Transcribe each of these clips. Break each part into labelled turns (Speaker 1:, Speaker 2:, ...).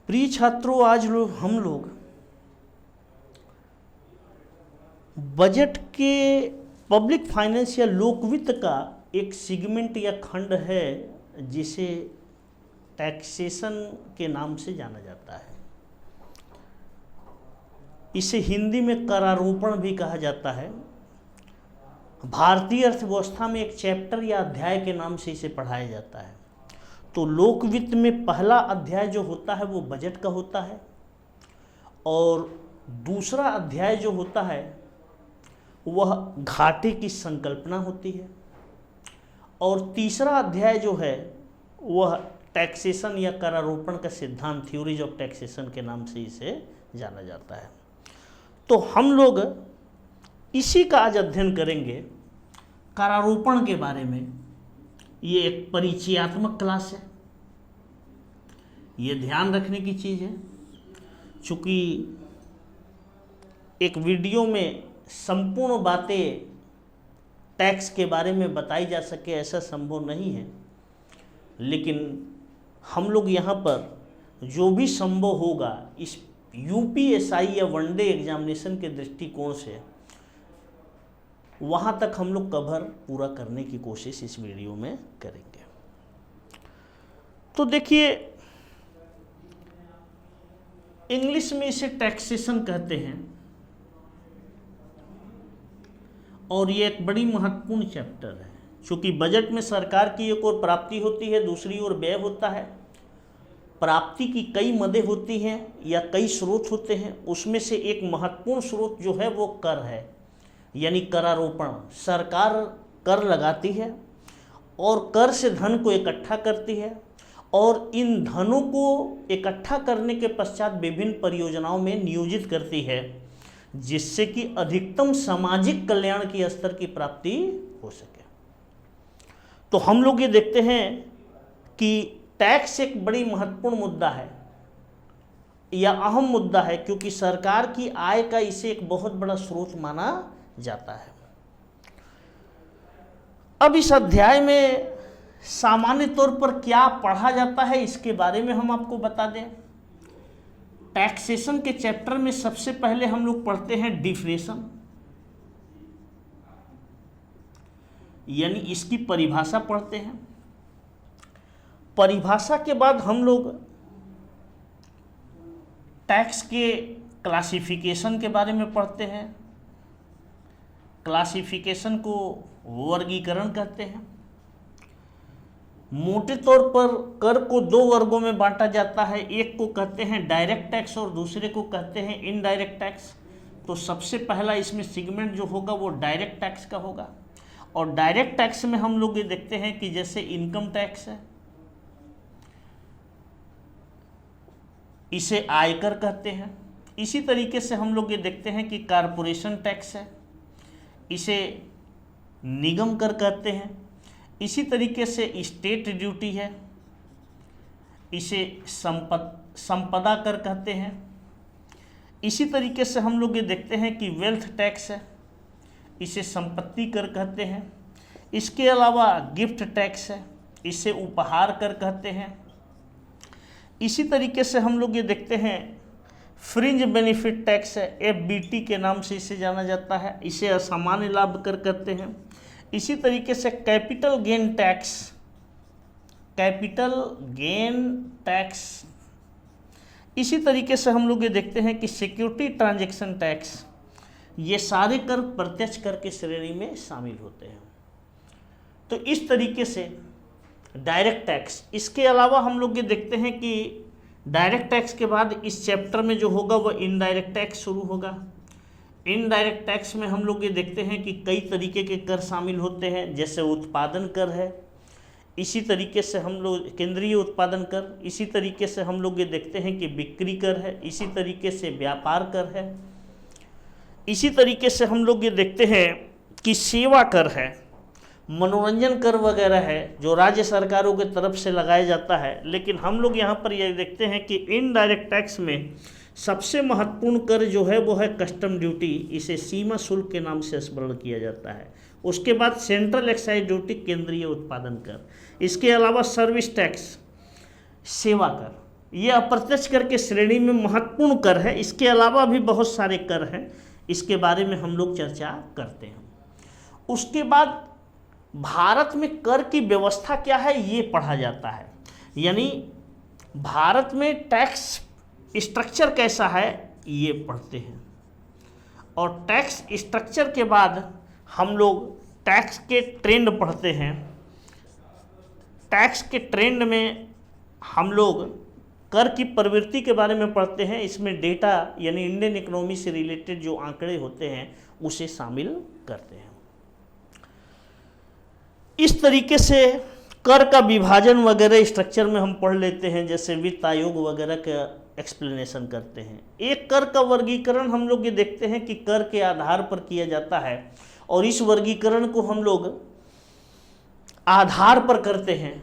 Speaker 1: प्रिय छात्रों, आज हम लोग बजट के पब्लिक फाइनेंस या लोकवित्त का एक सेगमेंट या खंड है जिसे टैक्सेशन के नाम से जाना जाता है। इसे हिंदी में करारोपण भी कहा जाता है। भारतीय अर्थव्यवस्था में एक चैप्टर या अध्याय के नाम से इसे पढ़ाया जाता है। तो लोकवित्त में पहला अध्याय जो होता है वो बजट का होता है, और दूसरा अध्याय जो होता है वह घाटे की संकल्पना होती है, और तीसरा अध्याय जो है वह टैक्सेशन या करारोपण का सिद्धांत, थ्योरीज ऑफ टैक्सेशन के नाम से इसे जाना जाता है। तो हम लोग इसी का आज अध्ययन करेंगे, करारोपण के बारे में। ये एक परिचयात्मक क्लास है, ये ध्यान रखने की चीज़ है। चूँकि एक वीडियो में संपूर्ण बातें टैक्स के बारे में बताई जा सके ऐसा संभव नहीं है, लेकिन हम लोग यहाँ पर जो भी संभव होगा इस यूपीएसआई या वनडे एग्जामिनेशन के दृष्टिकोण से वहाँ तक हम लोग कवर पूरा करने की कोशिश इस वीडियो में करेंगे। तो देखिए, इंग्लिश में इसे टैक्सेशन कहते हैं, और ये एक बड़ी महत्वपूर्ण चैप्टर है। क्योंकि बजट में सरकार की एक ओर प्राप्ति होती है, दूसरी ओर व्यय होता है। प्राप्ति की कई मदें होती हैं या कई स्रोत होते हैं, उसमें से एक महत्वपूर्ण स्रोत जो है वो कर है, यानी करारोपण। सरकार कर लगाती है और कर से धन को इकट्ठा करती है, और इन धनों को इकट्ठा करने के पश्चात विभिन्न परियोजनाओं में नियोजित करती है, जिससे कि अधिकतम सामाजिक कल्याण की स्तर की प्राप्ति हो सके। तो हम लोग ये देखते हैं कि टैक्स एक बड़ी महत्वपूर्ण मुद्दा है या अहम मुद्दा है, क्योंकि सरकार की आय का इसे एक बहुत बड़ा स्रोत माना जाता है। अब इस अध्याय में सामान्य तौर पर क्या पढ़ा जाता है इसके बारे में हम आपको बता दें। टैक्सेशन के चैप्टर में सबसे पहले हम लोग पढ़ते हैं डिफरेशन, यानी इसकी परिभाषा पढ़ते हैं। परिभाषा के बाद हम लोग टैक्स के क्लासिफिकेशन के बारे में पढ़ते हैं। क्लासिफिकेशन को वर्गीकरण कहते हैं। मोटे तौर पर कर को दो वर्गों में बांटा जाता है, एक को कहते हैं डायरेक्ट टैक्स और दूसरे को कहते हैं इनडायरेक्ट टैक्स। तो सबसे पहला इसमें सेगमेंट जो होगा वो डायरेक्ट टैक्स का होगा, और डायरेक्ट टैक्स में हम लोग ये देखते हैं कि जैसे इनकम टैक्स है, इसे आयकर कहते हैं। इसी तरीके से हम लोग ये देखते हैं कि कारपोरेशन टैक्स है, इसे निगम कर कहते हैं। इसी तरीके से स्टेट ड्यूटी है, इसे संपदा कर कहते हैं। इसी तरीके से हम लोग ये देखते हैं कि वेल्थ टैक्स है, इसे संपत्ति कर कहते हैं। इसके अलावा गिफ्ट टैक्स है, इसे उपहार कर कहते हैं। इसी तरीके से हम लोग ये देखते हैं फ्रिंज बेनिफिट टैक्स है, एफबीटी के नाम से इसे जाना जाता है, इसे असामान्य लाभ कर कहते हैं। इसी तरीके से कैपिटल गेन टैक्स। इसी तरीके से हम लोग ये देखते हैं कि सिक्योरिटी ट्रांजैक्शन टैक्स। ये सारे कर प्रत्यक्ष कर की श्रेणी में शामिल होते हैं। तो इस तरीके से डायरेक्ट टैक्स। इसके अलावा हम लोग ये देखते हैं कि डायरेक्ट टैक्स के बाद इस चैप्टर में जो होगा वह इनडायरेक्ट टैक्स शुरू होगा। इनडायरेक्ट टैक्स में हम लोग ये देखते हैं कि कई तरीके के कर शामिल होते हैं, जैसे उत्पादन कर है, इसी तरीके से हम लोग केंद्रीय उत्पादन कर, इसी तरीके से हम लोग ये देखते हैं कि बिक्री कर है, इसी तरीके से व्यापार कर है, इसी तरीके से हम लोग ये देखते हैं कि सेवा कर है, मनोरंजन कर वगैरह है जो राज्य सरकारों की तरफ से लगाया जाता है। लेकिन हम लोग यहाँ पर ये देखते हैं कि इनडायरेक्ट टैक्स में सबसे महत्वपूर्ण कर जो है वो है कस्टम ड्यूटी, इसे सीमा शुल्क के नाम से स्मरण किया जाता है। उसके बाद सेंट्रल एक्साइज ड्यूटी, केंद्रीय उत्पादन कर। इसके अलावा सर्विस टैक्स, सेवा कर, ये अप्रत्यक्ष कर के श्रेणी में महत्वपूर्ण कर है। इसके अलावा भी बहुत सारे कर हैं, इसके बारे में हम लोग चर्चा करते हैं। उसके बाद भारत में कर की व्यवस्था क्या है ये पढ़ा जाता है, यानी भारत में टैक्स स्ट्रक्चर कैसा है ये पढ़ते हैं। और टैक्स स्ट्रक्चर के बाद हम लोग टैक्स के ट्रेंड पढ़ते हैं। टैक्स के ट्रेंड में हम लोग कर की प्रवृत्ति के बारे में पढ़ते हैं। इसमें डेटा यानी इंडियन इकोनॉमी से रिलेटेड जो आंकड़े होते हैं उसे शामिल करते हैं। इस तरीके से कर का विभाजन वगैरह स्ट्रक्चर में हम पढ़ लेते हैं, जैसे वित्त आयोग वगैरह का एक्सप्लेनेशन करते हैं। एक कर का वर्गीकरण हम लोग ये देखते हैं कि कर के आधार पर किया जाता है, और इस वर्गीकरण को हम लोग आधार पर करते हैं।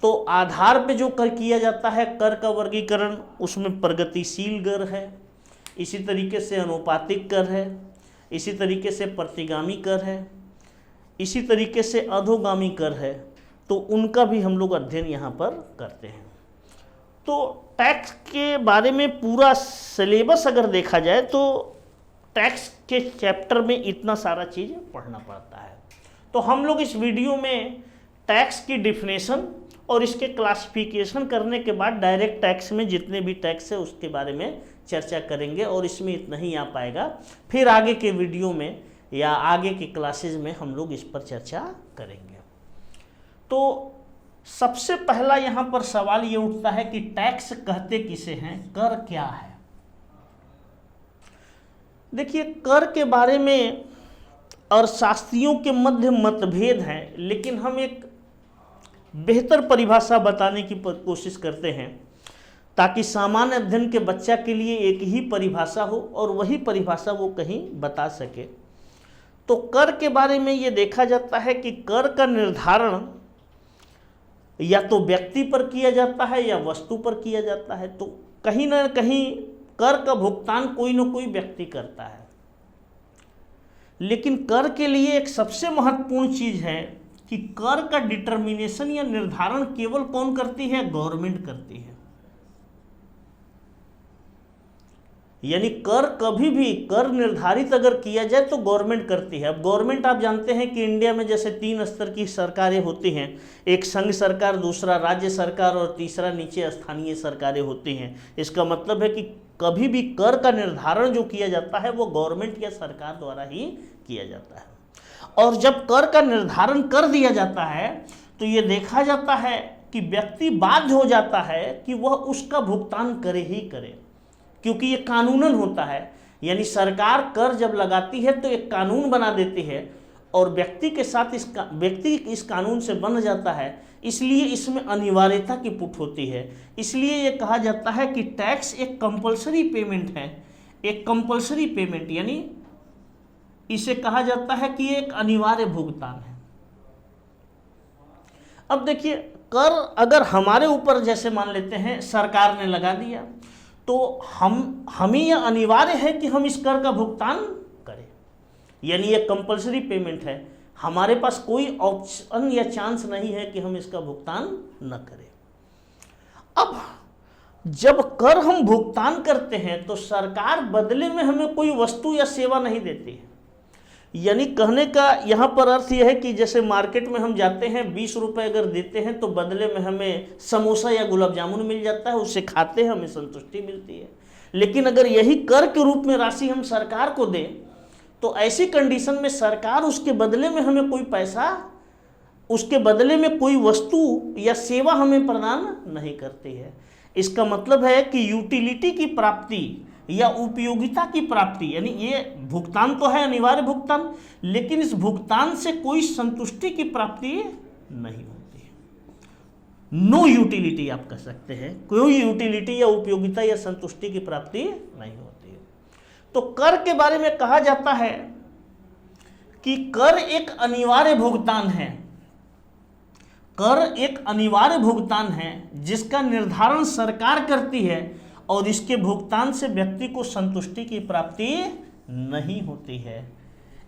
Speaker 1: तो आधार पे जो कर किया जाता है कर का वर्गीकरण, उसमें प्रगतिशील कर है, इसी तरीके से अनुपातिक कर है, इसी तरीके से प्रतिगामी कर है, इसी तरीके से अधोगामी कर है। तो उनका भी हम लोग अध्ययन यहाँ पर करते हैं। तो टैक्स के बारे में पूरा सिलेबस अगर देखा जाए तो टैक्स के चैप्टर में इतना सारा चीज़ पढ़ना पड़ता है। तो हम लोग इस वीडियो में टैक्स की डिफिनेशन और इसके क्लासिफिकेशन करने के बाद डायरेक्ट टैक्स में जितने भी टैक्स है उसके बारे में चर्चा करेंगे, और इसमें इतना ही आ पाएगा। फिर आगे के वीडियो में या आगे के क्लासेज में हम लोग इस पर चर्चा करेंगे। तो सबसे पहला यहाँ पर सवाल ये उठता है कि टैक्स कहते किसे हैं, कर क्या है। देखिए, कर के बारे में और शास्त्रियों के मध्य मतभेद हैं, लेकिन हम एक बेहतर परिभाषा बताने की कोशिश करते हैं ताकि सामान्य अध्ययन के बच्चा के लिए एक ही परिभाषा हो और वही परिभाषा वो कहीं बता सके। तो कर के बारे में ये देखा जाता है कि कर का निर्धारण या तो व्यक्ति पर किया जाता है या वस्तु पर किया जाता है। तो कहीं ना कहीं कर का भुगतान कोई ना कोई व्यक्ति करता है, लेकिन कर के लिए एक सबसे महत्वपूर्ण चीज़ है कि कर का डिटर्मिनेशन या निर्धारण केवल कौन करती है, गवर्नमेंट करती है। यानी कर कभी भी कर निर्धारित अगर किया जाए तो गवर्नमेंट करती है। अब गवर्नमेंट आप जानते हैं कि इंडिया में जैसे 3 स्तर की सरकारें होती हैं, एक संघ सरकार, दूसरा राज्य सरकार और तीसरा नीचे स्थानीय सरकारें होती हैं। इसका मतलब है कि कभी भी कर का निर्धारण जो किया जाता है वो गवर्नमेंट या सरकार द्वारा ही किया जाता है। और जब कर का निर्धारण कर दिया जाता है तो ये देखा जाता है कि व्यक्ति बाध्य हो जाता है कि वह उसका भुगतान करे ही करे, क्योंकि ये कानूनन होता है। यानी सरकार कर जब लगाती है तो एक कानून बना देती है और व्यक्ति के साथ व्यक्ति इस कानून से बंध जाता है, इसलिए इसमें अनिवार्यता की पुट होती है। इसलिए ये कहा जाता है कि टैक्स एक कंपलसरी पेमेंट है। एक कंपलसरी पेमेंट यानी इसे कहा जाता है कि एक अनिवार्य भुगतान है। अब देखिए, कर अगर हमारे ऊपर जैसे मान लेते हैं सरकार ने लगा दिया तो हमें यह अनिवार्य है कि हम इस कर का भुगतान करें, यानी ये कंपलसरी पेमेंट है। हमारे पास कोई ऑप्शन या चांस नहीं है कि हम इसका भुगतान न करें। अब जब कर हम भुगतान करते हैं तो सरकार बदले में हमें कोई वस्तु या सेवा नहीं देती है। यानी कहने का यहाँ पर अर्थ यह है कि जैसे मार्केट में हम जाते हैं, 20 रुपये अगर देते हैं तो बदले में हमें समोसा या गुलाब जामुन मिल जाता है, उसे खाते हैं, हमें संतुष्टि मिलती है। लेकिन अगर यही कर के रूप में राशि हम सरकार को दें तो ऐसी कंडीशन में सरकार उसके बदले में हमें कोई पैसा, उसके बदले में कोई वस्तु या सेवा हमें प्रदान नहीं करती है। इसका मतलब है कि यूटिलिटी की प्राप्ति या उपयोगिता की प्राप्ति, यानी ये भुगतान तो है अनिवार्य भुगतान, लेकिन इस भुगतान से कोई संतुष्टि की प्राप्ति नहीं होती है। नो यूटिलिटी आप कह सकते हैं, कोई यूटिलिटी या उपयोगिता या संतुष्टि की प्राप्ति नहीं होती है। तो कर के बारे में कहा जाता है कि कर एक अनिवार्य भुगतान है। कर एक अनिवार्य भुगतान है जिसका निर्धारण सरकार करती है और इसके भुगतान से व्यक्ति को संतुष्टि की प्राप्ति नहीं होती है।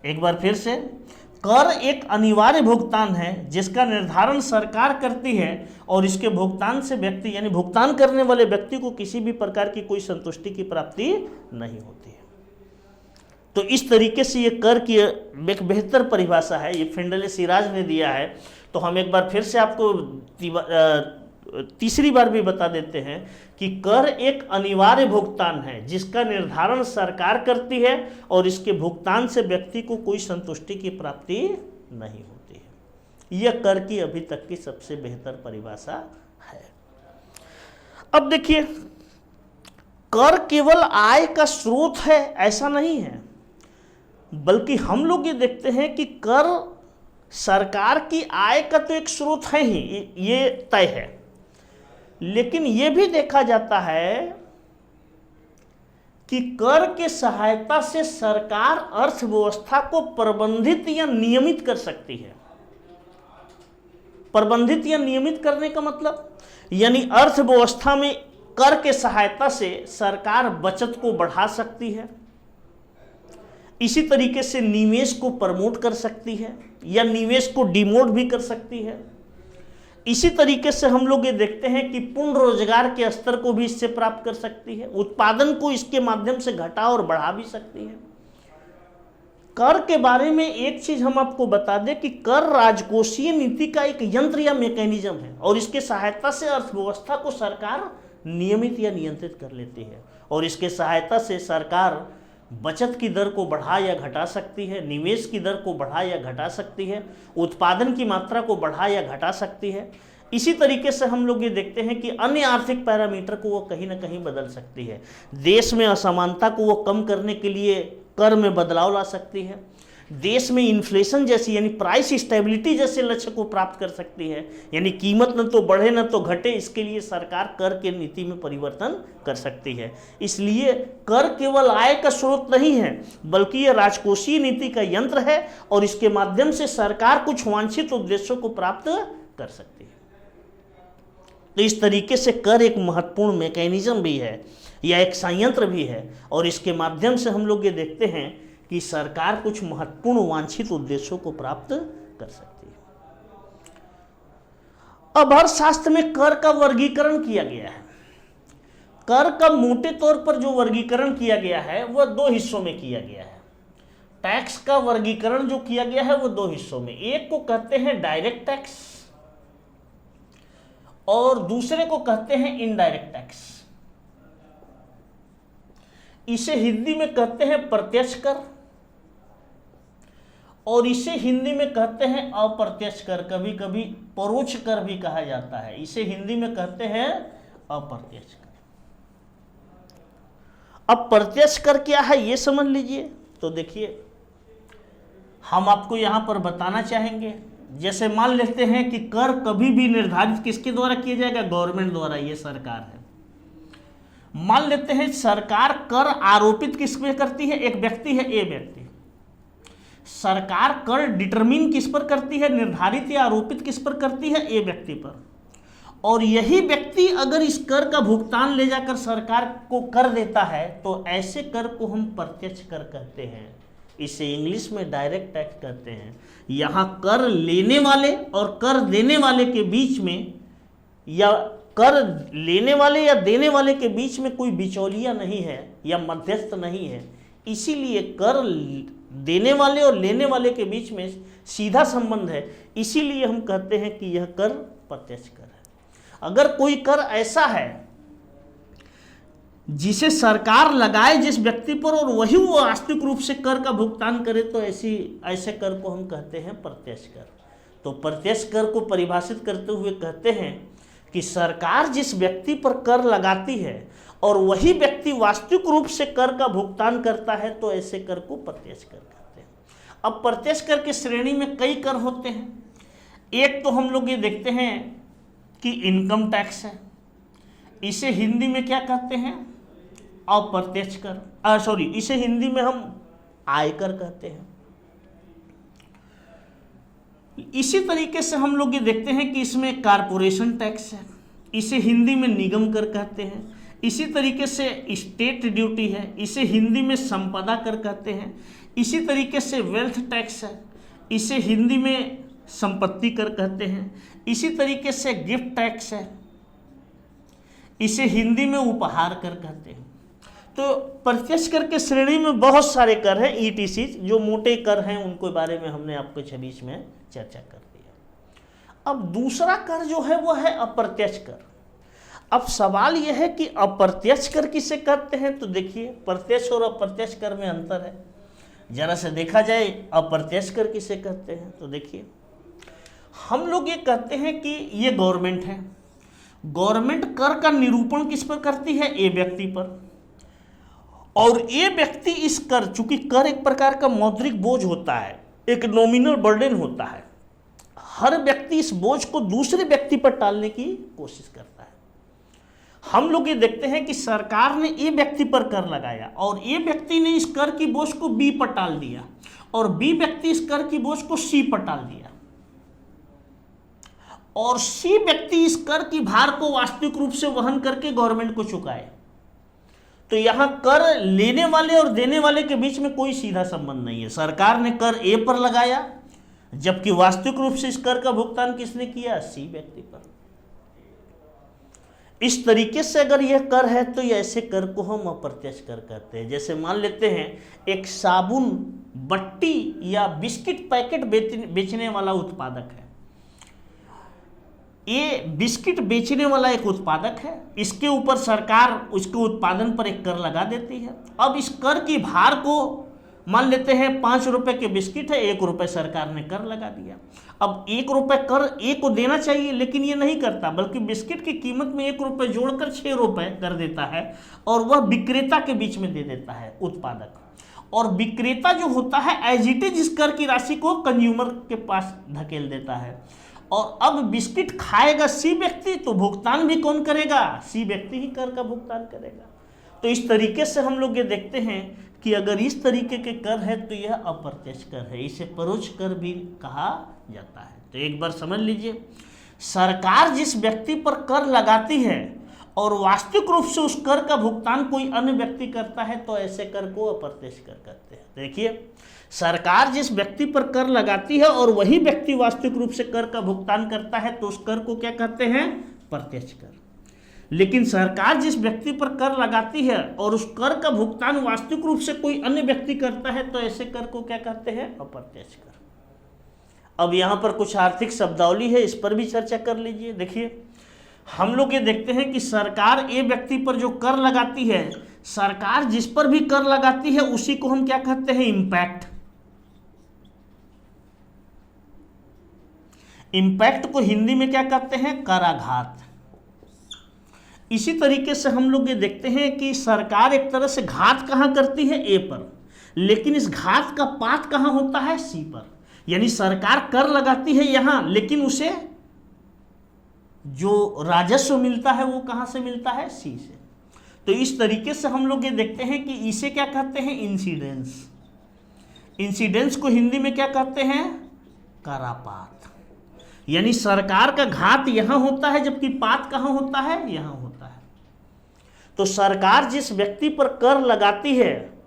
Speaker 1: एक बार फिर से, कर एक अनिवार्य भुगतान है जिसका निर्धारण सरकार करती है और इसके भुगतान से व्यक्ति यानी भुगतान करने वाले व्यक्ति को किसी भी प्रकार की कोई संतुष्टि की प्राप्ति नहीं होती है। तो इस तरीके से ये कर की एक बेहतर परिभाषा है, ये फिंडले सिराज ने दिया है। तो हम एक बार फिर से आपको तीसरी बार भी बता देते हैं कि कर एक अनिवार्य भुगतान है जिसका निर्धारण सरकार करती है और इसके भुगतान से व्यक्ति को कोई संतुष्टि की प्राप्ति नहीं होती है। यह कर की अभी तक की सबसे बेहतर परिभाषा है। अब देखिए, कर केवल आय का स्रोत है ऐसा नहीं है, बल्कि हम लोग ये देखते हैं कि कर सरकार की आय का तो एक स्रोत है ही, ये तय है, लेकिन यह भी देखा जाता है कि कर के सहायता से सरकार अर्थव्यवस्था को प्रबंधित या नियमित कर सकती है। प्रबंधित या नियमित करने का मतलब यानी अर्थव्यवस्था में कर के सहायता से सरकार बचत को बढ़ा सकती है, इसी तरीके से निवेश को प्रमोट कर सकती है या निवेश को डिमोट भी कर सकती है। इसी तरीके से हम लोग ये देखते हैं कि पूर्ण रोजगार के स्तर को भी इससे प्राप्त कर सकती है, उत्पादन को इसके माध्यम से घटा और बढ़ा भी सकती है। कर के बारे में एक चीज हम आपको बता दें कि कर राजकोषीय नीति का एक यंत्र या मैकेनिज्म है और इसके सहायता से अर्थव्यवस्था को सरकार नियमित या नियंत्रित कर लेती है और इसके सहायता से सरकार बचत की दर को बढ़ा या घटा सकती है, निवेश की दर को बढ़ा या घटा सकती है, उत्पादन की मात्रा को बढ़ा या घटा सकती है। इसी तरीके से हम लोग ये देखते हैं कि अन्य आर्थिक पैरामीटर को वो कहीं ना कहीं बदल सकती है। देश में असमानता को वो कम करने के लिए कर में बदलाव ला सकती है, देश में इन्फ्लेशन जैसी यानी प्राइस स्टेबिलिटी जैसे लक्ष्य को प्राप्त कर सकती है, यानी कीमत न तो बढ़े न तो घटे, इसके लिए सरकार कर के नीति में परिवर्तन कर सकती है। इसलिए कर केवल आय का स्रोत नहीं है, बल्कि यह राजकोषीय नीति का यंत्र है और इसके माध्यम से सरकार कुछ वांछित उद्देश्यों को प्राप्त कर सकती है। तो इस तरीके से कर एक महत्वपूर्ण मैकेनिज्म भी है या एक संयंत्र भी है और इसके माध्यम से हम लोग ये देखते हैं कि सरकार कुछ महत्वपूर्ण वांछित उद्देश्यों को प्राप्त कर सकती है। अब अर्थशास्त्र में कर का वर्गीकरण किया गया है। कर का मोटे तौर पर जो वर्गीकरण किया गया है वह दो हिस्सों में किया गया है। टैक्स का वर्गीकरण जो किया गया है वो दो हिस्सों में, एक को कहते हैं डायरेक्ट टैक्स और दूसरे को कहते हैं इनडायरेक्ट टैक्स। इसे हिंदी में कहते हैं प्रत्यक्ष कर और इसे हिंदी में कहते हैं अप्रत्यक्ष कर, कभी कभी परोक्ष कर भी कहा जाता है। इसे हिंदी में कहते हैं अप्रत्यक्ष कर। अब प्रत्यक्ष कर क्या है ये समझ लीजिए। तो देखिए, हम आपको यहां पर बताना चाहेंगे, जैसे मान लेते हैं कि कर कभी भी निर्धारित किसके द्वारा किया जाएगा? गवर्नमेंट द्वारा, ये सरकार है। मान लेते हैं सरकार कर आरोपित किस पे करती है? एक व्यक्ति है, ए व्यक्ति। सरकार कर डिटरमिन किस पर करती है? निर्धारित या आरोपित किस पर करती है? ए व्यक्ति पर। और यही व्यक्ति अगर इस कर का भुगतान ले जाकर सरकार को कर देता है तो ऐसे कर को हम प्रत्यक्ष कर कहते हैं। इसे इंग्लिश में डायरेक्ट टैक्स कहते हैं। यहाँ कर लेने वाले और कर देने वाले के बीच में या कर लेने वाले या देने वाले के बीच में कोई बिचौलिया नहीं है या मध्यस्थ नहीं है, इसीलिए कर देने वाले और लेने वाले के बीच में सीधा संबंध है। इसीलिए हम कहते हैं कि यह कर प्रत्यक्ष कर है। अगर कोई कर ऐसा है जिसे सरकार लगाए जिस व्यक्ति पर और वही वो वास्तविक रूप से कर का भुगतान करे तो ऐसे कर को हम कहते हैं प्रत्यक्ष कर। तो प्रत्यक्ष कर को परिभाषित करते हुए कहते हैं कि सरकार जिस व्यक्ति पर कर लगाती है और वही व्यक्ति वास्तविक रूप से कर का भुगतान करता है तो ऐसे कर को प्रत्यक्ष कर कहते हैं। अब प्रत्यक्ष कर की श्रेणी में कई कर होते हैं। एक तो हम लोग ये देखते हैं कि इनकम टैक्स है। इसे हिंदी में क्या कहते हैं? अप्रत्यक्ष कर। इसे हिंदी में हम आयकर कहते हैं। इसी तरीके से हम लोग ये देखते हैं कि इसमें कारपोरेशन टैक्स है। इसे हिंदी में निगम कर कहते हैं। इसी तरीके से स्टेट ड्यूटी है। इसे हिंदी में संपदा कर कहते हैं। इसी तरीके से वेल्थ टैक्स है। इसे हिंदी में संपत्ति कर कहते हैं। इसी तरीके से गिफ्ट टैक्स है, इसे हिंदी में उपहार कर कहते हैं। तो प्रत्यक्ष कर के श्रेणी में बहुत सारे कर हैं, ईटीसी जो मोटे कर हैं उनको बारे में हमने आपको छब्बीस में चर्चा कर दिया। अब दूसरा कर जो है वो है अप्रत्यक्ष कर। अब सवाल यह है कि अप्रत्यक्ष कर किसे कहते हैं, तो देखिए प्रत्यक्ष और अप्रत्यक्ष कर में अंतर है। जरा से देखा जाए अप्रत्यक्ष कर किसे कहते हैं, तो देखिए हम लोग ये कहते हैं कि ये गवर्नमेंट है, गवर्नमेंट कर का निरूपण किस पर करती है, ए व्यक्ति पर, और ये व्यक्ति इस कर, चूंकि कर एक प्रकार का मौद्रिक बोझ होता है, एक नॉमिनल बर्डन होता है, हर व्यक्ति इस बोझ को दूसरे व्यक्ति पर टालने की कोशिश करता है। हम लोग ये देखते हैं कि सरकार ने ए व्यक्ति पर कर लगाया और ए व्यक्ति ने इस कर की बोझ को बी पर टाल दिया और बी व्यक्ति इस कर की बोझ को सी पर टाल दिया और सी व्यक्ति इस कर की भार को वास्तविक रूप से वहन करके गवर्नमेंट को चुकाए। तो यहां कर लेने वाले और देने वाले के बीच में कोई सीधा संबंध नहीं है। सरकार ने कर ए पर लगाया जबकि वास्तविक रूप से इस कर का भुगतान किसने किया, सी व्यक्ति पर। इस तरीके से अगर यह कर है तो ऐसे कर को हम अप्रत्यक्ष कर कहते हैं। जैसे मान लेते हैं एक साबुन, बट्टी या बिस्किट पैकेट बेचने वाला उत्पादक है। ये बिस्किट बेचने वाला एक उत्पादक है, इसके ऊपर सरकार उसके उत्पादन पर एक कर लगा देती है। अब इस कर की भार को मान लेते हैं 5 रुपए के बिस्किट है, 1 रुपए सरकार ने कर लगा दिया। अब 1 रुपए कर ए को देना चाहिए लेकिन ये नहीं करता, बल्कि बिस्किट की कीमत में 1 रुपए जोड़कर 6 रुपए कर देता है और वह विक्रेता के बीच में दे देता है उत्पादक। और विक्रेता जो होता है एज इट इज इस कर की राशि को कंज्यूमर के पास धकेल देता है। और अब बिस्किट खाएगा सी व्यक्ति, तो भुगतान भी कौन करेगा, सी व्यक्ति ही कर का भुगतान करेगा। तो इस तरीके से हम लोग ये देखते हैं कि अगर इस तरीके के कर है तो यह अप्रत्यक्ष कर है, इसे परोक्ष कर भी कहा जाता है। तो एक बार समझ लीजिए, सरकार जिस व्यक्ति पर कर लगाती है और वास्तविक रूप से उस कर का भुगतान कोई अन्य व्यक्ति करता है तो ऐसे कर को अप्रत्यक्ष कर कहते हैं। देखिए सरकार जिस व्यक्ति पर कर लगाती है और वही व्यक्ति वास्तविक रूप से कर का भुगतान करता है तो उस कर को क्या कहते हैं, प्रत्यक्ष कर। लेकिन सरकार जिस व्यक्ति पर कर लगाती है और उस कर का भुगतान वास्तविक रूप से कोई अन्य व्यक्ति करता है तो ऐसे कर को क्या कहते हैं, अप्रत्यक्ष कर। अब यहाँ पर कुछ आर्थिक शब्दावली है, इस पर भी चर्चा कर लीजिए। देखिए हम लोग ये देखते हैं कि सरकार ए व्यक्ति पर जो कर लगाती है, सरकार जिस पर भी कर लगाती है उसी को हम क्या कहते हैं, इम्पैक्ट। इम्पैक्ट को हिंदी में क्या कहते हैं, कराघात। इसी तरीके से हम लोग ये देखते हैं कि सरकार एक तरह से घात कहाँ करती है, ए पर, लेकिन इस घात का पात कहाँ होता है, सी पर। यानी सरकार कर लगाती है यहाँ, लेकिन उसे जो राजस्व मिलता है वो कहाँ से मिलता है, सी से। तो इस तरीके से हम लोग ये देखते हैं कि इसे क्या कहते हैं, इंसिडेंस। इंसिडेंस को हिंदी में क्या कहते हैं, करापात। यानी सरकार का घात यहाँ होता है जबकि पात कहाँ होता है, यहाँ होता है। तो सरकार जिस व्यक्ति पर कर लगाती है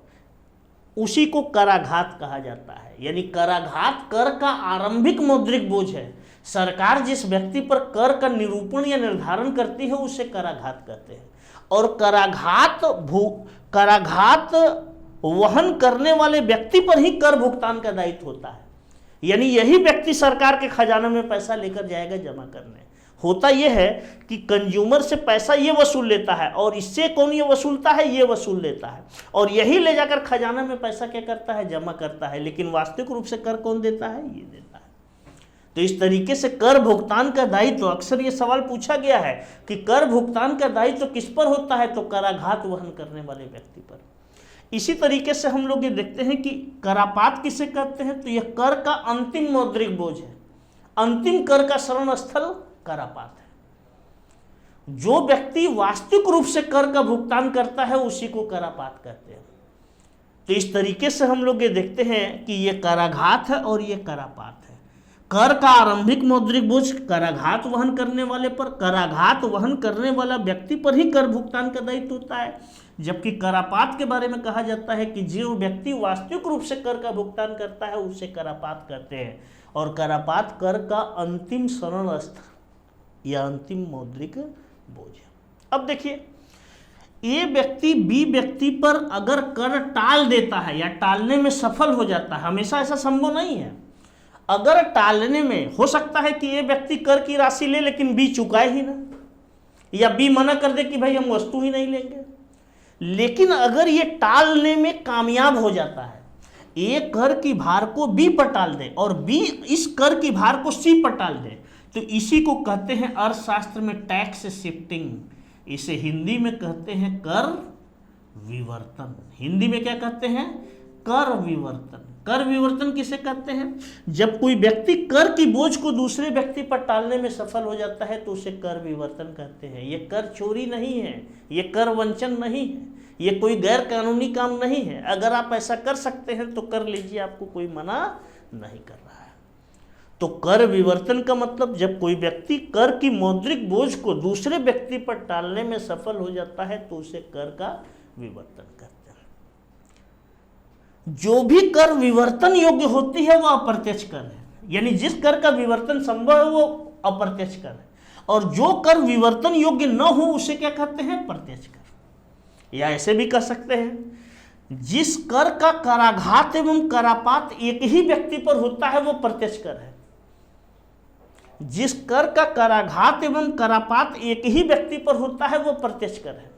Speaker 1: उसी को कराघात कहा जाता है। यानी कराघात कर का आरंभिक मौद्रिक बोझ है। सरकार जिस व्यक्ति पर कर का निरूपण या निर्धारण करती है उसे कराघात कहते हैं। और कराघात वहन करने वाले व्यक्ति पर ही कर भुगतान का दायित्व होता है। यानी यही व्यक्ति सरकार के खजाने में पैसा लेकर जाएगा जमा करने। होता यह है कि कंज्यूमर से पैसा ये वसूल लेता है और इससे कौन ये वसूलता है, ये वसूल लेता है और यही ले जाकर खजाना में पैसा क्या करता है, जमा करता है। लेकिन वास्तविक रूप से कर कौन देता है, ये देता है। तो इस तरीके से कर भुगतान का दायित्व, अक्सर ये सवाल पूछा गया है कि कर भुगतान का दायित्व किस पर होता है, तो कराघात वहन करने वाले व्यक्ति पर। इसी तरीके से हम लोग ये देखते हैं कि करापात किसे कहते हैं, तो यह कर का अंतिम मौद्रिक बोझ है। अंतिम कर का शरण स्थल करापात है। जो व्यक्ति वास्तविक रूप से कर का भुगतान करता है उसी को करापात कहते हैं। तो इस तरीके से हम लोग ये देखते हैं कि ये कराघात है और ये करापात है। कर का आरंभिक मौद्रिक बोझ कराघात वहन करने वाले पर, कराघात वहन करने वाला व्यक्ति पर ही कर भुगतान का दायित्व होता है। जबकि करापात के बारे में कहा जाता है कि जो व्यक्ति वास्तविक रूप से कर का भुगतान करता है उसे करापात कहते हैं, और करापात कर का अंतिम शरण स्तर या अंतिम मौद्रिक बोझ है। अब देखिए, ए व्यक्ति बी व्यक्ति पर अगर कर टाल देता है या टालने में सफल हो जाता है, हमेशा ऐसा संभव नहीं है। अगर टालने में हो सकता है कि ये व्यक्ति कर की राशि ले लेकिन बी चुकाए ही ना, या बी मना कर दे कि भाई हम वस्तु ही नहीं लेंगे। लेकिन अगर ये टालने में कामयाब हो जाता है, ए कर की भार को बी पर टाल दे और बी इस कर की भार को सी पर टाल दे, तो इसी को कहते हैं अर्थशास्त्र में टैक्स शिफ्टिंग। इसे हिंदी में कहते हैं कर विवर्तन। हिंदी में क्या कहते हैं? कर विवर्तन। कर विवर्तन किसे कहते हैं? जब कोई व्यक्ति कर की बोझ को दूसरे व्यक्ति पर टालने में सफल हो जाता है तो उसे कर विवर्तन कहते हैं। ये कर चोरी नहीं है, ये कर वंचन नहीं है, ये कोई गैर कानूनी काम नहीं है। अगर आप ऐसा कर सकते हैं तो कर लीजिए, आपको कोई मना नहीं कर रहा है। तो कर विवर्तन का मतलब जब कोई व्यक्ति कर की मौद्रिक बोझ को दूसरे व्यक्ति पर टालने में सफल हो जाता है तो उसे कर का विवर्तन कहते हैं। जो भी कर विवर्तन योग्य होती है वह अप्रत्यक्ष कर है, यानी जिस कर का विवर्तन संभव है वो अप्रत्यक्ष कर है, और जो कर विवर्तन योग्य न हो उसे क्या कहते हैं? प्रत्यक्ष कर। या ऐसे भी कह सकते हैं, जिस कर का कराघात एवं करापात एक ही व्यक्ति पर होता है वो प्रत्यक्ष कर है। जिस कर का कराघात एवं करापात एक ही व्यक्ति पर होता है वो प्रत्यक्ष कर है,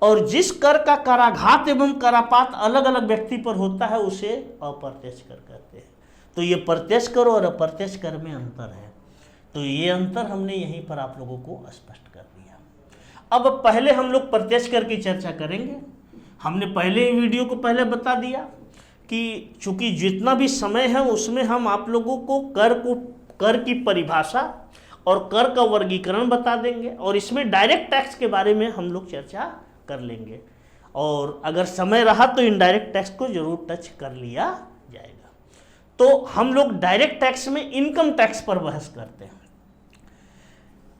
Speaker 1: और जिस कर का कराघात एवं करापात अलग अलग व्यक्ति पर होता है उसे अप्रत्यक्ष कर कहते हैं। तो ये प्रत्यक्ष कर और अप्रत्यक्ष कर में अंतर है। तो ये अंतर हमने यहीं पर आप लोगों को स्पष्ट कर दिया। अब पहले हम लोग प्रत्यक्ष कर की चर्चा करेंगे। हमने पहले ही वीडियो को पहले बता दिया कि चूंकि जितना भी समय है उसमें हम आप लोगों को कर की परिभाषा और कर का वर्गीकरण बता देंगे, और इसमें डायरेक्ट टैक्स के बारे में हम लोग चर्चा कर लेंगे, और अगर समय रहा तो इनडायरेक्ट टैक्स को जरूर टच कर लिया जाएगा। तो हम लोग डायरेक्ट टैक्स में इनकम टैक्स पर बहस करते हैं।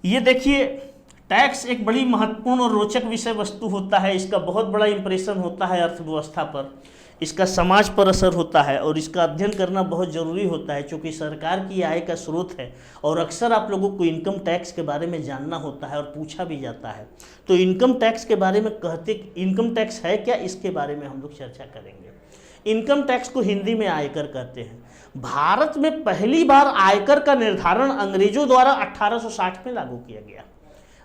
Speaker 1: ये देखिए, टैक्स एक बड़ी महत्वपूर्ण और रोचक विषय वस्तु होता है। इसका बहुत बड़ा इंप्रेशन होता है अर्थव्यवस्था पर, इसका समाज पर असर होता है, और इसका अध्ययन करना बहुत ज़रूरी होता है क्योंकि सरकार की आय का स्रोत है, और अक्सर आप लोगों को इनकम टैक्स के बारे में जानना होता है और पूछा भी जाता है। तो इनकम टैक्स के बारे में इनकम टैक्स है क्या, इसके बारे में हम लोग चर्चा करेंगे। इनकम टैक्स को हिंदी में आयकर कहते हैं। भारत में पहली बार आयकर का निर्धारण अंग्रेजों द्वारा 1860 में लागू किया गया।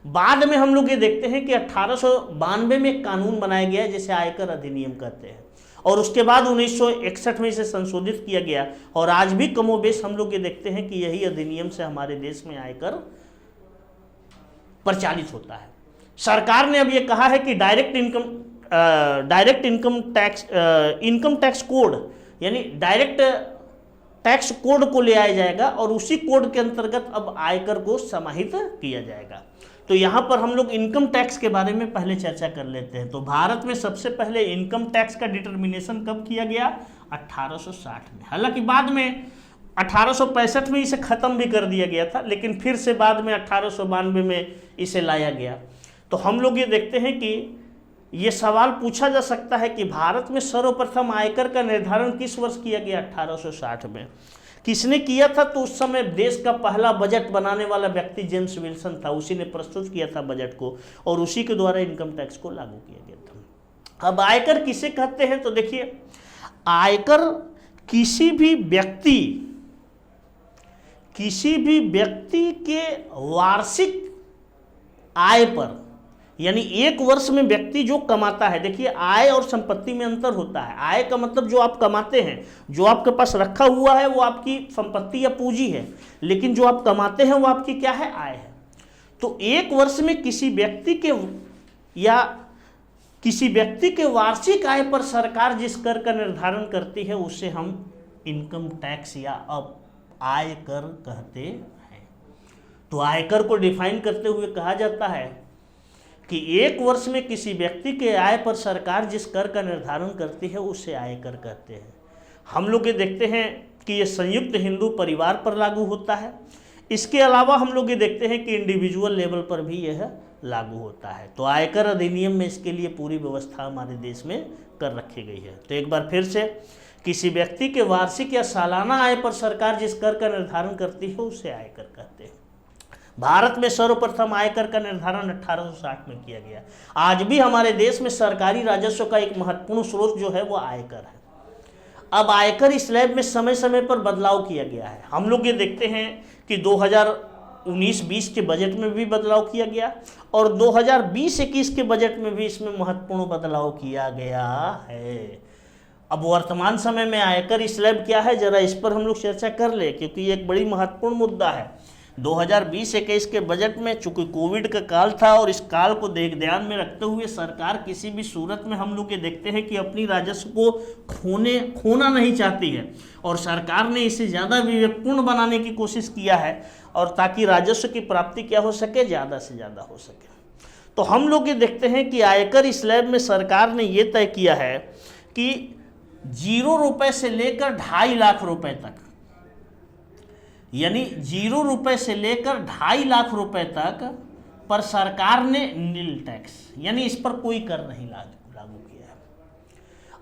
Speaker 1: बाद में हम लोग ये देखते हैं कि 1892 में एक कानून बनाया गया जिसे आयकर अधिनियम कहते हैं, और उसके बाद 1961 में इसे संशोधित किया गया, और आज भी कमोबेश हम लोग ये देखते हैं कि यही अधिनियम से हमारे देश में आयकर प्रचालित होता है। सरकार ने अब ये कहा है कि डायरेक्ट इनकम टैक्स कोड, यानी डायरेक्ट टैक्स कोड को ले आया जाएगा, और उसी कोड के अंतर्गत अब आयकर को समाहित किया जाएगा। तो यहाँ पर हम लोग इनकम टैक्स के बारे में पहले चर्चा कर लेते हैं। तो भारत में सबसे पहले इनकम टैक्स का डिटर्मिनेशन कब किया गया? 1860 में। हालांकि बाद में 1865 में इसे ख़त्म भी कर दिया गया था, लेकिन फिर से बाद में 1892 में इसे लाया गया। तो हम लोग ये देखते हैं कि ये सवाल पूछा जा सकता है कि भारत में सर्वप्रथम आयकर का निर्धारण किस वर्ष किया गया? 1860 में। किसने किया था? तो उस समय देश का पहला बजट बनाने वाला व्यक्ति जेम्स विल्सन था। उसी ने प्रस्तुत किया था बजट को, और उसी के द्वारा इनकम टैक्स को लागू किया गया था। अब आयकर किसे कहते हैं? तो देखिए, आयकर किसी भी व्यक्ति के वार्षिक आय पर, यानी एक वर्ष में व्यक्ति जो कमाता है। देखिए, आय और संपत्ति में अंतर होता है। आय का मतलब जो आप कमाते हैं, जो आपके पास रखा हुआ है वो आपकी संपत्ति या पूंजी है, लेकिन जो आप कमाते हैं वो आपकी क्या है? आय है। तो एक वर्ष में किसी व्यक्ति के वार्षिक आय पर सरकार जिस कर का निर्धारण करती है उसे हम इनकम टैक्स या आय कर कहते हैं। तो आयकर को डिफाइन करते हुए कहा जाता है कि एक वर्ष में किसी व्यक्ति के आय पर सरकार जिस कर का निर्धारण करती है उसे आयकर कहते हैं। हम लोग ये देखते हैं कि ये संयुक्त हिंदू परिवार पर लागू होता है। इसके अलावा हम लोग ये देखते हैं कि इंडिविजुअल लेवल पर भी यह लागू होता है। तो आयकर अधिनियम में इसके लिए पूरी व्यवस्था हमारे देश में कर रखी गई है। तो एक बार फिर से, किसी व्यक्ति के वार्षिक या सालाना आय पर सरकार जिस कर का निर्धारण करती है उसे आयकर कहते हैं। भारत में सर्वप्रथम आयकर का निर्धारण 1860 में किया गया। आज भी हमारे देश में सरकारी राजस्व का एक महत्वपूर्ण स्रोत जो है वो आयकर है। अब आयकर स्लैब में समय समय पर बदलाव किया गया है। हम लोग ये देखते हैं कि 2019-20 के बजट में भी बदलाव किया गया और 2020-21 के बजट में भी इसमें महत्वपूर्ण बदलाव किया गया है। अब वर्तमान समय में आयकर स्लैब क्या है, जरा इस पर हम लोग चर्चा कर ले, क्योंकि ये एक बड़ी महत्वपूर्ण मुद्दा है। 2020-21 के बजट में चूंकि कोविड का काल था और इस काल को ध्यान में रखते हुए सरकार किसी भी सूरत में हम लोग ये देखते हैं कि अपनी राजस्व को खोना नहीं चाहती है और सरकार ने इसे ज़्यादा विवेकपूर्ण बनाने की कोशिश किया है और ताकि राजस्व की प्राप्ति क्या हो सके, ज़्यादा से ज़्यादा हो सके। तो हम लोग ये देखते हैं कि आयकर स्लैब में सरकार ने ये तय किया है कि 0 रुपये से लेकर 2.5 लाख रुपए तक, यानी 0 रुपये से लेकर 2.5 लाख रुपए तक पर सरकार ने नील टैक्स, यानी इस पर कोई कर नहीं लागू किया है।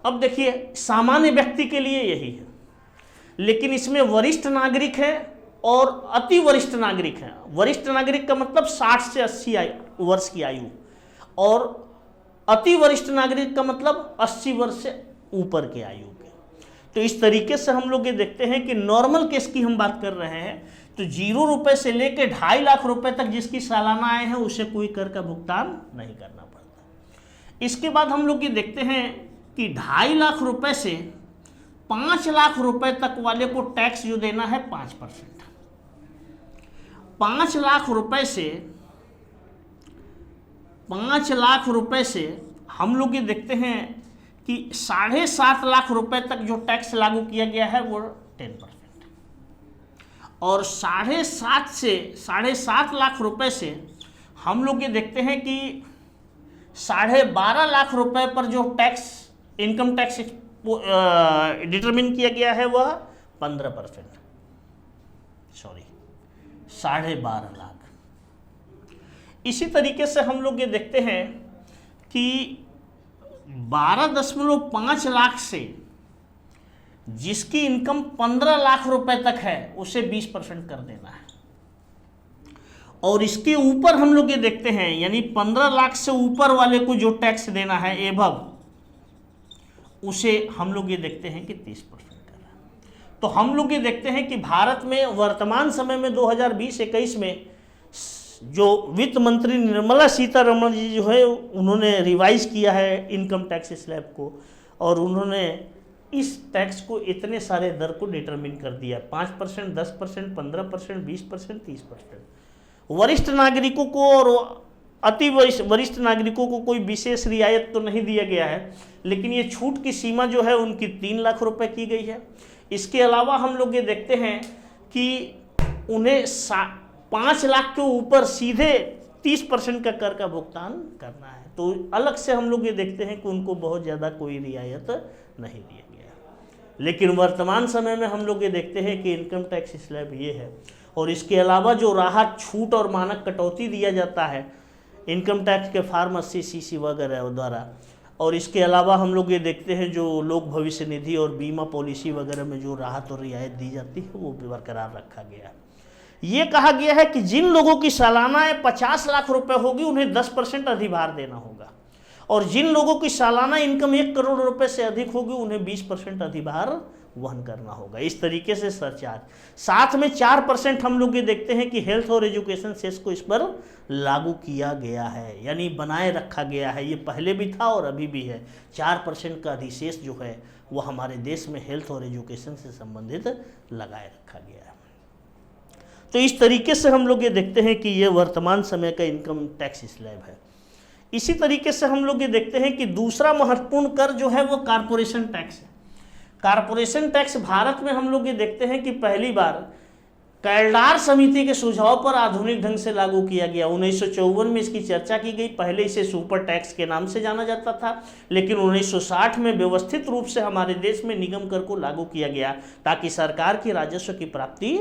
Speaker 1: अब देखिए, सामान्य व्यक्ति के लिए यही है, लेकिन इसमें वरिष्ठ नागरिक है और अति वरिष्ठ नागरिक है। वरिष्ठ नागरिक का मतलब 60 से 80 वर्ष की आयु, और अति वरिष्ठ नागरिक का मतलब 80 वर्ष से ऊपर के आयु के। तो इस तरीके से हम लोग ये देखते हैं कि नॉर्मल केस की हम बात कर रहे हैं तो 0 रुपये से लेकर 2.5 लाख रुपए तक जिसकी सालाना आय है उसे कोई कर का भुगतान नहीं करना पड़ता। इसके बाद हम लोग ये देखते हैं कि 2.5 लाख रुपए से 5 लाख रुपए तक वाले को टैक्स जो देना है 5%। 5 लाख रुपए से हम लोग ये देखते हैं कि 7.5 लाख रुपए तक जो टैक्स लागू किया गया है वो 10%, और 7.5 लाख रुपए से हम लोग ये देखते हैं कि 12.5 लाख रुपए पर जो टैक्स, इनकम टैक्स डिटरमिन किया गया है वह 15%, 12.5 लाख। इसी तरीके से हम लोग ये देखते हैं कि 12.5 लाख से जिसकी इनकम 15 लाख रुपए तक है उसे 20% कर देना है, और इसके ऊपर हम लोग ये देखते हैं यानी 15 लाख से ऊपर वाले को जो टैक्स देना है एभव, उसे हम लोग ये देखते हैं कि 30% कर रहा है। तो हम लोग ये देखते हैं कि भारत में वर्तमान समय में 2020-21 में जो वित्त मंत्री निर्मला सीतारमण जी जो है उन्होंने रिवाइज किया है इनकम टैक्स स्लैब को, और उन्होंने इस टैक्स को इतने सारे दर को डिटरमिन कर दिया, 5%, 10%, 15%, 20%, 30%। वरिष्ठ नागरिकों को और अति वरिष्ठ नागरिकों को कोई विशेष रियायत तो नहीं दिया गया है, लेकिन ये छूट की सीमा जो है उनकी 3 लाख रुपए की गई है। इसके अलावा हम लोग ये देखते हैं कि उन्हें 5 लाख के ऊपर सीधे 30% का कर का भुगतान करना है। तो अलग से हम लोग ये देखते हैं कि उनको बहुत ज़्यादा कोई रियायत नहीं दिया गया। लेकिन वर्तमान समय में हम लोग ये देखते हैं कि इनकम टैक्स स्लैब ये है, और इसके अलावा जो राहत, छूट और मानक कटौती दिया जाता है इनकम टैक्स के फॉर्म 80 CC वगैरह द्वारा, और इसके अलावा हम लोग ये देखते हैं जो लोक भविष्य निधि और बीमा पॉलिसी वगैरह में जो राहत और रियायत दी जाती है वो भी बरकरार रखा गया है। ये कहा गया है कि जिन लोगों की सालाना आय 50 लाख रुपए होगी उन्हें 10% अधिभार देना होगा, और जिन लोगों की सालाना इनकम 1 करोड़ रुपए से अधिक होगी उन्हें 20% अधिभार वहन करना होगा। इस तरीके से सरचार्ज, साथ में 4% हम लोग ये देखते हैं कि हेल्थ और एजुकेशन सेस को इस पर लागू किया गया है, यानी बनाए रखा गया है। ये पहले भी था और अभी भी है। 4% का अधिशेष जो है वो हमारे देश में हेल्थ और एजुकेशन से संबंधित लगाए रखा गया है। तो इस तरीके से हम लोग ये देखते हैं कि ये वर्तमान समय का इनकम टैक्स स्लैब है। इसी तरीके से हम लोग ये देखते हैं कि दूसरा महत्वपूर्ण कर जो है वो कारपोरेशन टैक्स है। कारपोरेशन टैक्स भारत में हम लोग ये देखते हैं कि पहली बार कैलडार समिति के सुझाव पर आधुनिक ढंग से लागू किया गया। 1954 में इसकी चर्चा की गई। पहले इसे सुपर टैक्स के नाम से जाना जाता था, लेकिन 1960 में व्यवस्थित रूप से हमारे देश में निगम कर को लागू किया गया ताकि सरकार की राजस्व की प्राप्ति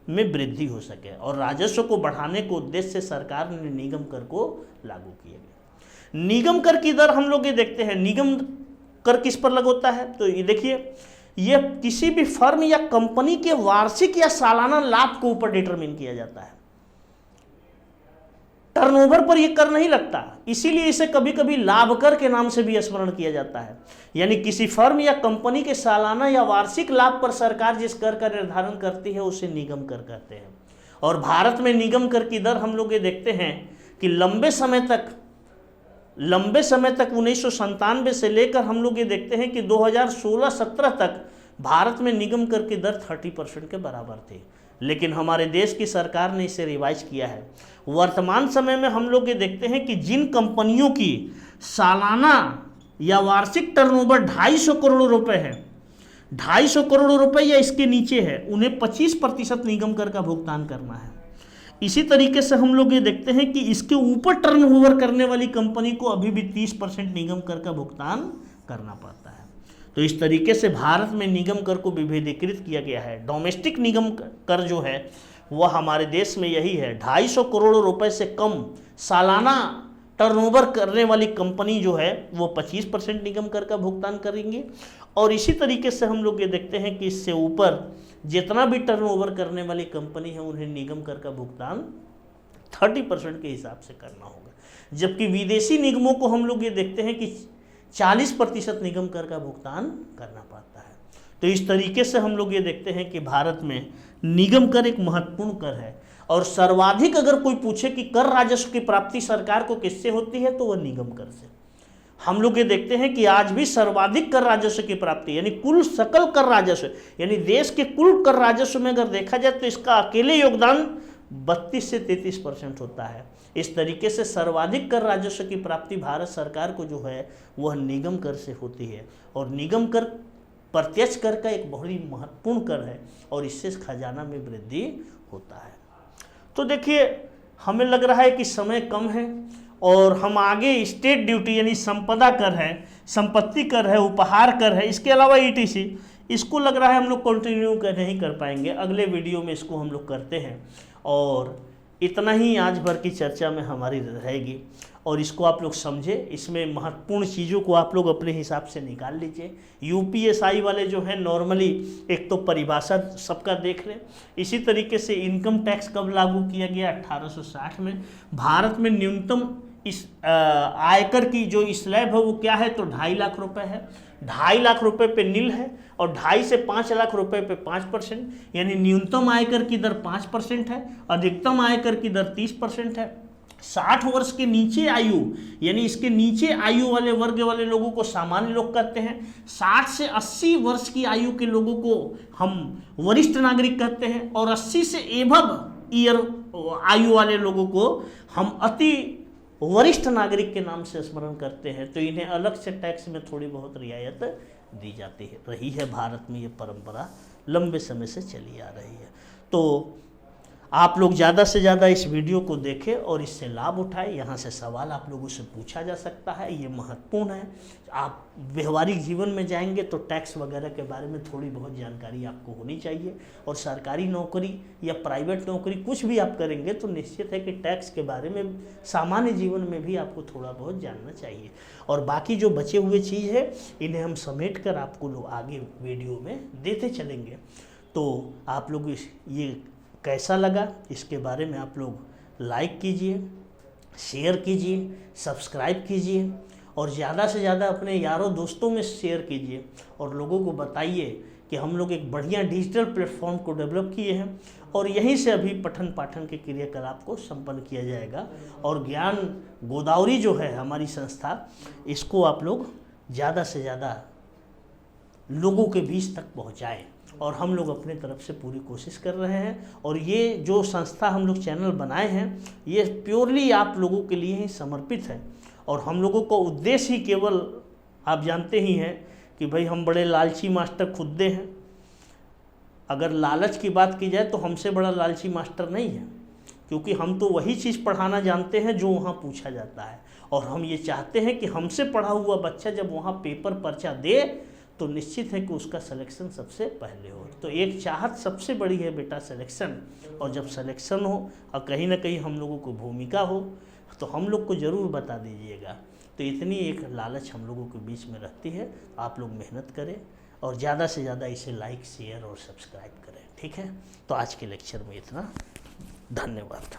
Speaker 1: में वृद्धि हो सके, और राजस्व को बढ़ाने के उद्देश्य से सरकार ने निगम कर को लागू किया गया। निगम कर की दर हम लोग ये देखते हैं, निगम कर किस पर लागू होता है, तो ये देखिए, यह किसी भी फर्म या कंपनी के वार्षिक या सालाना लाभ के ऊपर डिटरमिन किया जाता है। टर्नओवर पर यह कर नहीं लगता, इसीलिए इसे कभी कभी लाभ कर के नाम से भी स्मरण किया जाता है। यानी किसी फर्म या कंपनी के सालाना या वार्षिक लाभ पर सरकार जिस कर का निर्धारण करती है उसे निगम कर कहते हैं। और भारत में निगम कर की दर हम लोग ये देखते हैं कि लंबे समय तक 1997 से लेकर हम लोग ये देखते हैं कि 2016-17 तक भारत में निगम कर की दर 30% के बराबर थी, लेकिन हमारे देश की सरकार ने इसे रिवाइज किया है। वर्तमान समय में हम लोग ये देखते हैं कि जिन कंपनियों की सालाना या वार्षिक टर्नओवर 250 करोड़ रुपए है, 250 करोड़ रुपए या इसके नीचे है, उन्हें 25% निगम कर का भुगतान करना है। इसी तरीके से हम लोग ये देखते हैं कि इसके ऊपर टर्नओवर करने वाली कंपनी को अभी भी 30% निगम कर का भुगतान करना पड़ता है। तो इस तरीके से भारत में निगम कर को विभेदीकृत किया गया है। डोमेस्टिक निगम कर जो है वह हमारे देश में यही है, 250 करोड़ रुपए से कम सालाना टर्नओवर करने वाली कंपनी जो है वो 25% निगम कर का भुगतान करेंगे। और इसी तरीके से हम लोग ये देखते हैं कि इससे ऊपर जितना भी टर्नओवर करने वाली कंपनी है उन्हें निगम कर का भुगतान 30% के हिसाब से करना होगा। जबकि विदेशी निगमों को हम लोग ये देखते हैं कि 40% निगम कर का भुगतान करना पड़ता है। तो इस तरीके से हम लोग ये देखते हैं कि भारत में निगम कर एक महत्वपूर्ण कर है। और सर्वाधिक अगर कोई पूछे कि कर राजस्व की प्राप्ति सरकार को किससे होती है तो वह निगम कर से। हम लोग ये देखते हैं कि आज भी सर्वाधिक कर राजस्व की प्राप्ति यानी कुल सकल कर राजस्व यानी देश के कुल कर राजस्व में अगर देखा जाए तो इसका अकेले योगदान 32 से 33% होता है। इस तरीके से सर्वाधिक कर राजस्व की प्राप्ति भारत सरकार को जो है वह निगम कर से होती है। और निगम कर प्रत्यक्ष कर का एक बहुत ही महत्वपूर्ण कर है और इससे खजाना में वृद्धि होता है। तो देखिए, हमें लग रहा है कि समय कम है और हम आगे स्टेट ड्यूटी यानी संपदा कर है, संपत्ति कर है, उपहार कर है, इसके अलावा ETC, इसको लग रहा है हम लोग कंटिन्यू नहीं कर पाएंगे। अगले वीडियो में इसको हम लोग करते हैं। और इतना ही आज भर की चर्चा में हमारी रहेगी और इसको आप लोग समझे, इसमें महत्वपूर्ण चीज़ों को आप लोग अपने हिसाब से निकाल लीजिए। UPSI वाले जो है नॉर्मली एक तो परिभाषा सबका देख लें। इसी तरीके से इनकम टैक्स कब लागू किया गया, 1860 में। भारत में न्यूनतम इस आयकर की जो स्लैब है वो क्या है, तो 2.5 लाख रुपए है। 2.5 लाख रुपए पे नील है और 2.5 से 5 लाख रुपए पे 5%, यानी न्यूनतम आयकर की दर 5% है, अधिकतम आयकर की दर 30% है। 60 वर्ष के नीचे आयु यानी इसके नीचे आयु वाले वर्ग वाले लोगों को सामान्य लोग कहते हैं। 60 से 80 वर्ष की आयु के लोगों को हम वरिष्ठ नागरिक कहते हैं और 80 से एबव ईयर आयु वाले लोगों को हम अति वरिष्ठ नागरिक के नाम से स्मरण करते हैं। तो इन्हें अलग से टैक्स में थोड़ी बहुत रियायत दी जाती है। रही है भारत में ये परंपरा लंबे समय से चली आ रही है। तो आप लोग ज़्यादा से ज़्यादा इस वीडियो को देखें और इससे लाभ उठाएं। यहाँ से सवाल आप लोगों से पूछा जा सकता है, ये महत्वपूर्ण है। आप व्यवहारिक जीवन में जाएंगे तो टैक्स वगैरह के बारे में थोड़ी बहुत जानकारी आपको होनी चाहिए। और सरकारी नौकरी या प्राइवेट नौकरी कुछ भी आप करेंगे तो निश्चित है कि टैक्स के बारे में सामान्य जीवन में भी आपको थोड़ा बहुत जानना चाहिए। और बाकी जो बचे हुए चीज़ है इन्हें हम समेट कर आपको लोग आगे वीडियो में देते चलेंगे। तो आप लोग ये कैसा लगा इसके बारे में आप लोग लाइक कीजिए, शेयर कीजिए, सब्सक्राइब कीजिए और ज़्यादा से ज़्यादा अपने यारों दोस्तों में शेयर कीजिए और लोगों को बताइए कि हम लोग एक बढ़िया डिजिटल प्लेटफॉर्म को डेवलप किए हैं और यहीं से अभी पठन पाठन के क्रियाकलाप को संपन्न किया जाएगा। और ज्ञान गोदावरी जो है हमारी संस्था, इसको आप लोग ज़्यादा से ज़्यादा लोगों के बीच तक पहुँचाएँ और हम लोग अपने तरफ से पूरी कोशिश कर रहे हैं। और ये जो संस्था हम लोग चैनल बनाए हैं ये प्योरली आप लोगों के लिए ही समर्पित है। और हम लोगों का उद्देश्य ही केवल आप जानते ही हैं कि भाई हम बड़े लालची मास्टर खुदे हैं, अगर लालच की बात की जाए तो हमसे बड़ा लालची मास्टर नहीं है, क्योंकि हम तो वही चीज़ पढ़ाना जानते हैं जो वहाँ पूछा जाता है, और हम ये चाहते हैं कि हमसे पढ़ा हुआ बच्चा जब वहाँ पेपर पर्चा दे तो निश्चित है कि उसका सिलेक्शन सबसे पहले हो। तो एक चाहत सबसे बड़ी है बेटा सिलेक्शन, और जब सिलेक्शन हो और कहीं ना कहीं हम लोगों को भूमिका हो तो हम लोग को ज़रूर बता दीजिएगा। तो इतनी एक लालच हम लोगों के बीच में रहती है। आप लोग मेहनत करें और ज़्यादा से ज़्यादा इसे लाइक, शेयर और सब्सक्राइब करें, ठीक है। तो आज के लेक्चर में इतना, धन्यवाद।